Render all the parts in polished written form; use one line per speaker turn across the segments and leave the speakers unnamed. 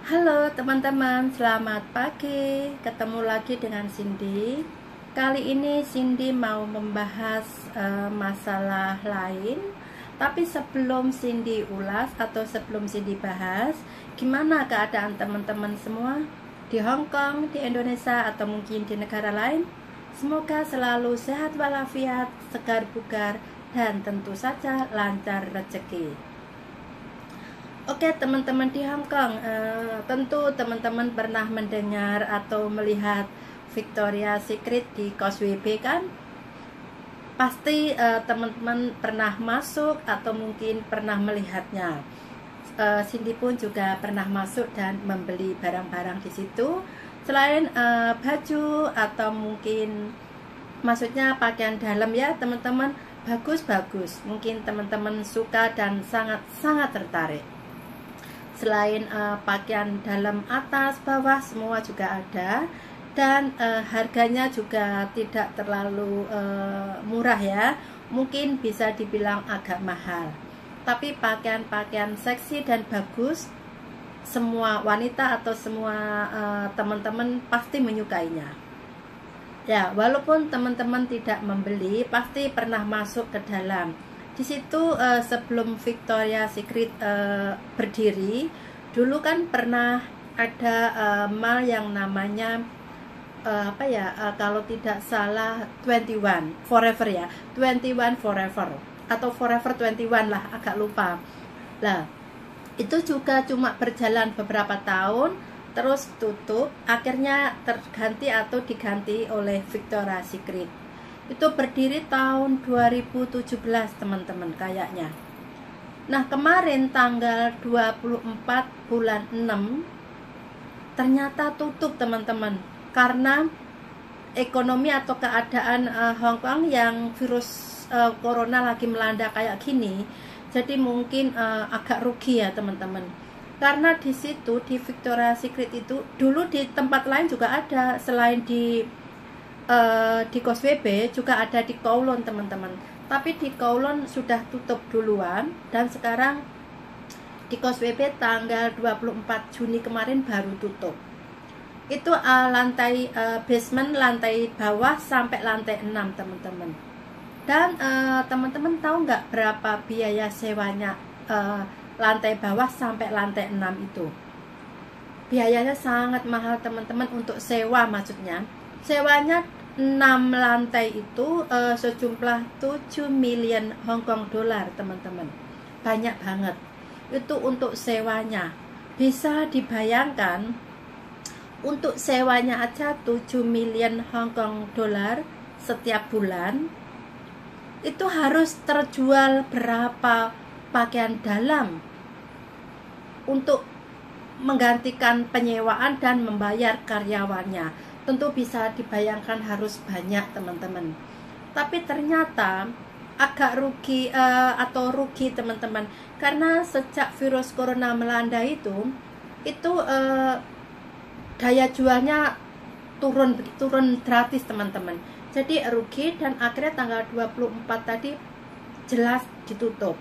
Halo teman-teman, selamat pagi. Ketemu lagi dengan Cindy. Kali ini Cindy mau membahas masalah lain. Tapi sebelum Cindy ulas atau sebelum Cindy bahas, gimana keadaan teman-teman semua di Hong Kong, di Indonesia, atau mungkin di negara lain? Semoga selalu sehat walafiat, segar bugar, dan tentu saja lancar rezeki. Oke teman-teman di Hong Kong, tentu teman-teman pernah mendengar atau melihat Victoria's Secret di Causeway Bay kan? Pasti teman-teman pernah masuk atau mungkin pernah melihatnya. Cindy pun juga pernah masuk dan membeli barang-barang di situ. Selain baju atau mungkin maksudnya pakaian dalam ya teman-teman, bagus-bagus. Mungkin teman-teman suka dan sangat-sangat tertarik. Selain pakaian dalam atas, bawah, semua juga ada. Dan harganya juga tidak terlalu murah ya. Mungkin bisa dibilang agak mahal. Tapi pakaian-pakaian seksi dan bagus, semua wanita atau semua teman-teman pasti menyukainya. Ya, walaupun teman-teman tidak membeli, pasti pernah masuk ke dalam. Di situ sebelum Victoria's Secret berdiri, dulu kan pernah ada mall yang namanya kalau tidak salah 21 Forever ya, 21 Forever atau Forever 21 lah, agak lupa. Lah, itu juga cuma berjalan beberapa tahun terus tutup, akhirnya terganti atau diganti oleh Victoria's Secret. Itu berdiri tahun 2017 teman-teman kayaknya. Nah kemarin tanggal 24 bulan 6 ternyata tutup teman-teman, karena ekonomi atau keadaan Hong Kong yang virus corona lagi melanda kayak gini. Jadi mungkin agak rugi ya teman-teman. Karena di situ di Victoria's Secret itu dulu di tempat lain juga ada, selain di Causeway Bay juga ada di Kowloon teman-teman. Tapi di Kowloon sudah tutup duluan, dan sekarang di Causeway Bay tanggal 24 Juni kemarin baru tutup. Itu lantai basement, lantai bawah sampai lantai 6 teman-teman. Dan teman-teman tahu nggak berapa biaya sewanya lantai bawah sampai lantai 6 itu? Biayanya sangat mahal teman-teman untuk sewa, maksudnya sewanya 6 lantai itu sejumlah 7 million Hong Kong dollar teman-teman. Banyak banget itu untuk sewanya. Bisa dibayangkan, untuk sewanya aja 7 million Hong Kong dollar setiap bulan, itu harus terjual berapa pakaian dalam untuk menggantikan penyewaan dan membayar karyawannya. Tentu bisa dibayangkan harus banyak teman-teman. Tapi ternyata agak rugi rugi teman-teman, karena sejak virus corona melanda itu daya jualnya turun gratis teman-teman. Jadi rugi, dan akhirnya tanggal 24 tadi jelas ditutup.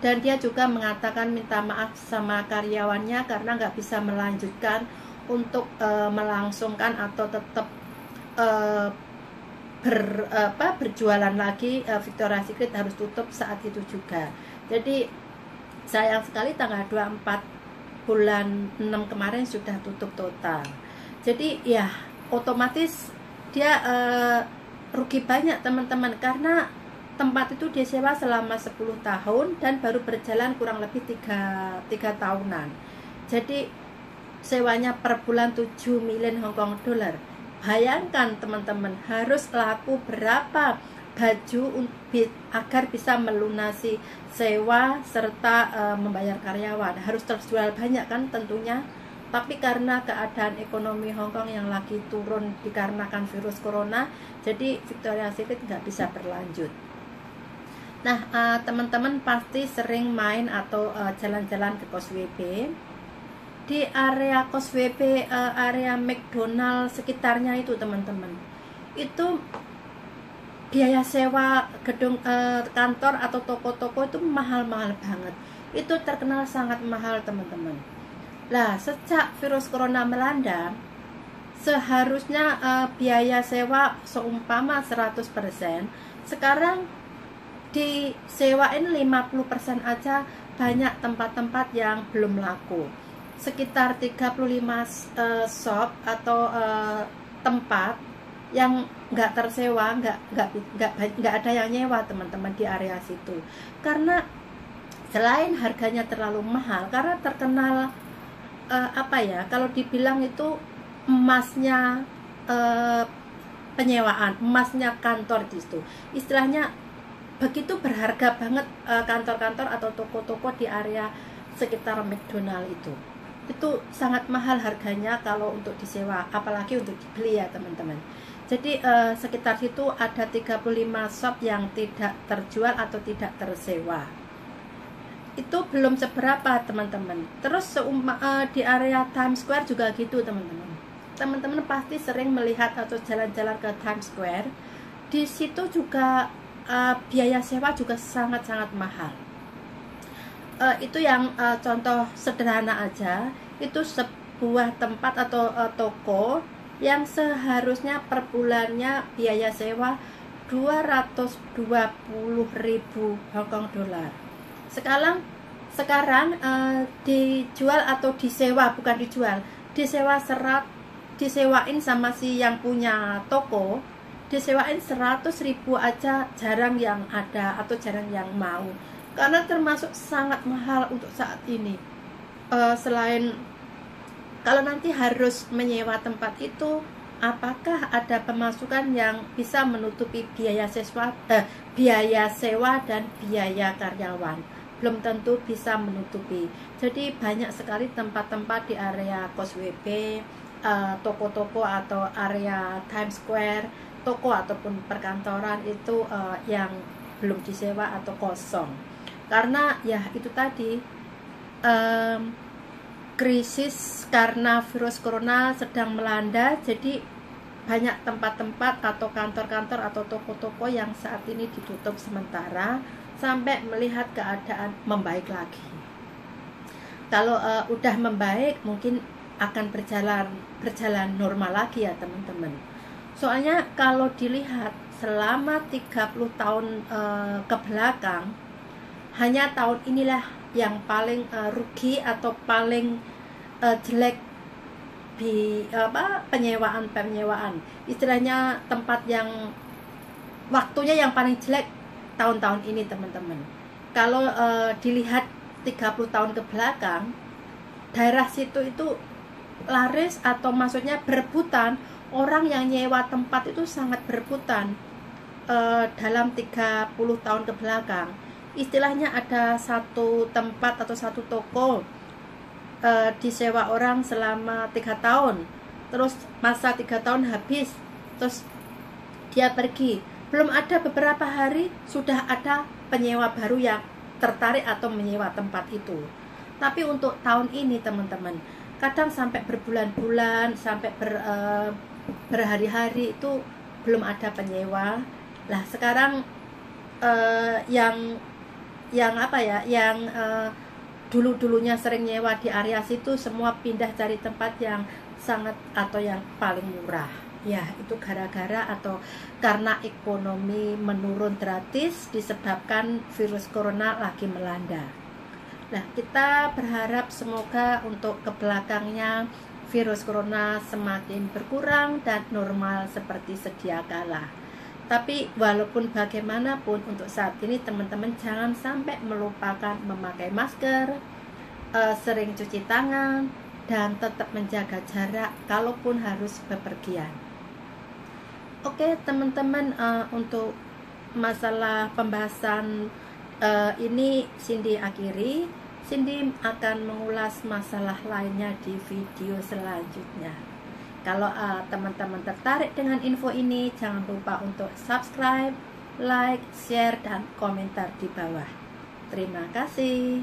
Dan dia juga mengatakan minta maaf sama karyawannya karena nggak bisa melanjutkan untuk melangsungkan atau tetap berjualan lagi. Victoria's Secret harus tutup saat itu juga. Jadi sayang sekali tanggal 24 bulan 6 kemarin sudah tutup total. Jadi ya otomatis dia rugi banyak teman-teman, karena tempat itu disewa selama 10 tahun dan baru berjalan kurang lebih 3 tahunan. Jadi sewanya per bulan 7 million Hong Kong dollar. Bayangkan teman-teman, harus laku berapa baju agar bisa melunasi sewa serta membayar karyawan. Harus terjual banyak kan tentunya. Tapi karena keadaan ekonomi Hong Kong yang lagi turun dikarenakan virus corona, jadi Victoria's Secret nggak bisa berlanjut. Nah teman-teman pasti sering main atau jalan-jalan ke Causeway Bay. Di area Causeway Bay, area McDonald sekitarnya itu teman-teman, itu biaya sewa gedung kantor atau toko-toko itu mahal-mahal banget. Itu terkenal sangat mahal teman-teman. Lah, sejak virus corona melanda, seharusnya biaya sewa seumpama 100%, sekarang disewain 50% aja. Banyak tempat-tempat yang belum laku. Sekitar 35 shop atau tempat yang nggak tersewa, nggak ada yang nyewa teman-teman di area situ. Karena selain harganya terlalu mahal, karena terkenal kalau dibilang itu emasnya penyewaan, emasnya kantor di situ. Istilahnya begitu berharga banget kantor-kantor atau toko-toko di area sekitar McDonald itu. Itu sangat mahal harganya kalau untuk disewa, apalagi untuk dibeli ya teman-teman. Jadi sekitar situ ada 35 shop yang tidak terjual atau tidak tersewa. Itu belum seberapa teman-teman. Terus di area Times Square juga gitu teman-teman. Teman-teman pasti sering melihat atau jalan-jalan ke Times Square. Di situ juga biaya sewa juga sangat-sangat mahal. Itu yang contoh sederhana aja. Itu sebuah tempat atau toko yang seharusnya per bulannya biaya sewa 220.000 Hong Kong dollar. Sekarang dijual atau disewa, bukan dijual, disewain sama si yang punya toko, disewain 100.000 aja jarang yang ada atau jarang yang mau, karena termasuk sangat mahal untuk saat ini. Selain kalau nanti harus menyewa tempat itu, apakah ada pemasukan yang bisa menutupi biaya sewa dan biaya karyawan? Belum tentu bisa menutupi. Jadi banyak sekali tempat-tempat di area Causeway Bay, toko-toko atau area Times Square, toko ataupun perkantoran itu yang belum disewa atau kosong. Karena ya itu tadi, krisis karena virus corona sedang melanda, jadi banyak tempat-tempat atau kantor-kantor atau toko-toko yang saat ini ditutup sementara sampai melihat keadaan membaik lagi. Kalau udah membaik, mungkin akan berjalan normal lagi ya teman-teman. Soalnya kalau dilihat selama 30 tahun ke belakang, hanya tahun inilah yang paling rugi atau paling jelek di penyewaan. Istilahnya tempat yang waktunya yang paling jelek tahun-tahun ini teman-teman. Kalau dilihat 30 tahun ke belakang, daerah situ itu laris atau maksudnya berebutan. Orang yang nyewa tempat itu sangat berebutan dalam 30 tahun ke belakang. Istilahnya ada satu tempat atau satu toko disewa orang selama 3 tahun, terus masa 3 tahun habis, terus dia pergi. Belum ada beberapa hari sudah ada penyewa baru yang tertarik atau menyewa tempat itu. Tapi untuk tahun ini teman-teman, kadang sampai berbulan-bulan, sampai berhari-hari itu belum ada penyewa. Lah sekarang yang dulu-dulunya sering nyewa di area situ semua pindah cari tempat yang sangat atau yang paling murah. Ya, itu gara-gara atau karena ekonomi menurun drastis disebabkan virus corona lagi melanda. Nah, kita berharap semoga untuk kebelakangnya virus corona semakin berkurang dan normal seperti sedia kala. Tapi walaupun bagaimanapun untuk saat ini teman-teman jangan sampai melupakan memakai masker, sering cuci tangan, dan tetap menjaga jarak kalaupun harus bepergian. Oke teman-teman, untuk masalah pembahasan ini Cindy akhiri. Cindy akan mengulas masalah lainnya di video selanjutnya. Kalau teman-teman tertarik dengan info ini, jangan lupa untuk subscribe, like, share, dan komentar di bawah. Terima kasih.